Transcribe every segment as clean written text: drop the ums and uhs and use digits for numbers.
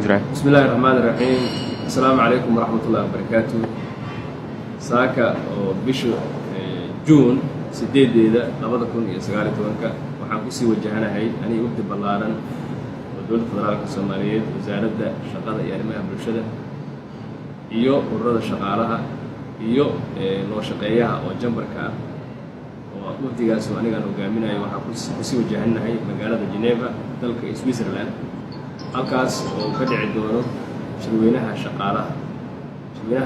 jiraa. Bismillaahi Raxmaani Raxiim. Assalaamu calaykum waraxmatullaahi wabarakaatuh. Saaka oo bisha Juun 8-deeda 2019 waxaan ku sii wajahanahay aniga waqti ballaaran oo dowladda federaalka Soomaaliyeed, wasaaradda shaqada iyo arrimaha bulshada iyo ururada shaqaalaha iyo loo shaqeeyaha oo jambarka ah oo waqtigaas oo aniga hogaaminayo waxaan ku sii wajahanahay magaalada Geneva dalka Switzerland, halkaas oo ka dhici doono shirweynaha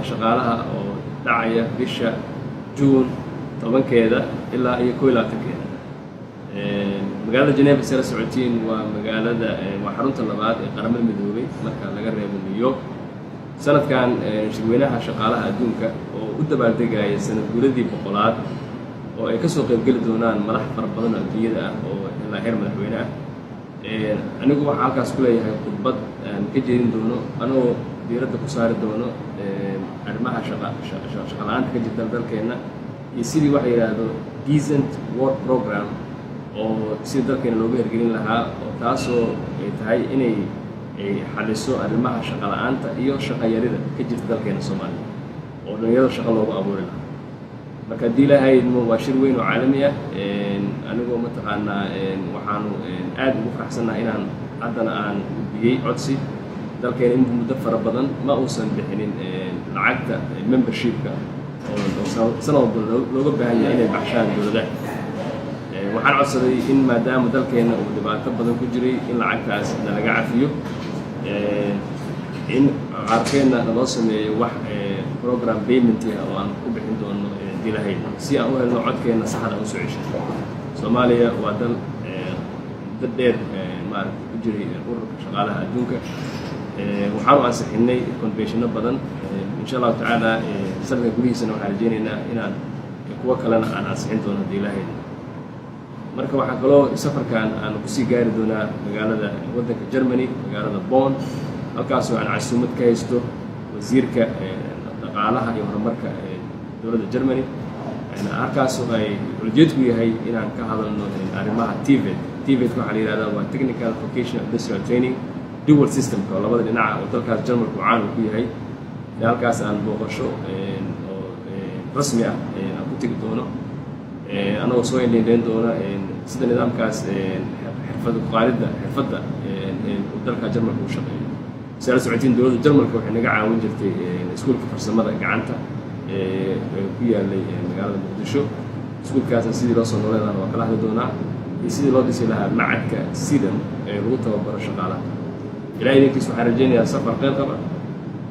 shaqaalaha oo dhacaya bisha Juun 10-keeda ilaa iyo 11-keeda. magaalada Geneva sida socotiin waa magaalada waa xarunta labaad ee qaramada midoobay marka laga reebo New York. sanadkan shirweynaha shaqaalaha adduunka oo u dabaaldegaya sanad guuradii 100aad oo ay ka soo qayb gali doonaan madax fara badan oo adduunyada ah oo ilaa heer madaxweyne ah. anigu waxaan halkaas ku leeyahay khudbad aan ka jeedin doono anoo diiradda ku saari doono arrimaha shaqa la'aanta ka jirta dalkeena iyo sidii waxa yidhaahdo decent work program oo sidii dalkeena looga hirgelin lahaa oo taasoo ay tahay inay xaliso arrimaha shaqa la'aanta iyo shaqa yarida ka jirta dalkeena Soomaaliya oo dhalinyarada shaqo loogu abuuri lahaa. marka haddii ilaahay waa shir weyn oo caalami ah. anigoo mataqaanaa waxaanu aad ugu faraxsannahay inaan haddana aan bixiyey codsi dalkeena in muddo fara badan ma uusan bixinin lacagta membershipka oo sanad walba looga baahan yahay inay baxshaan dowladaha. waxaan codsaday in maadaama dalkeena uu dhibaato badan ku jiray in lacagtaas laga cafiyo, in qaarkeedna loo sameeyo wax program payment ah oo aan ku bixin doono dilahay si aan u helno codkeena saxda u soo cesho. Soomaaliya waa dal dad dheer maaragtay ku jiray ururka shaqaalaha adduunka. waxaanu ansixinay conventionno badan. insha allahu tacaala sanadka gudihiisana waxaan rajeynaynaa inaan kuwo kalena aan ansixin doono dilahay. marka waxaa kaloo safarkan aan kusii gaari doonaa magaalada waddanka Germany, magaalada Bonn, halkaasoo aan casuumad ka haysto wasiirka dhaqaalaha iyo horumarka dowladda Germany. halkaasoo ay ujeedku yahay inaan ka hadalno arrimaha TVET. TVET waxaa la yidhahdaa waa Technical Vocational Industrial Training dual systemka oo labada dhinaca oo dalkaas Jarmalku caan ku yahay. halkaas aan booqasho oo rasmi ah aan ku tegi doono anagoo soo indhayn doona sida nidaamkaas xirfadda dalka Jarmalku u shaqeeyo. sida socotiin dowladda Jarmalka waxay naga caawin jirtay iskuulka farsamada gacanta ku yaalay magaalada Muqdisho. iskuulkaasna sidii loo soo nooleedana waa kala hadli doonaa iyo sidii loo dhisi lahaa macadka sidan ee lagu tababaro shaqaalaha. ilaahay idinkiis waxaan rajeynayaa safar qeyb qaba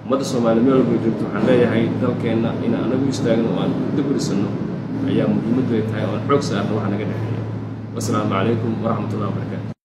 ummadda Soomaaliyeed meel walba joogto. waxaan leeyahay dalkeenna inaan anagu istaagno oo aan dib u dhisano ayaa muhiimaddu ay tahay oo aan xoog saarno waxa naga dhexeeya. wassalaamu calaykum waraxmatullahi wabarakaatu.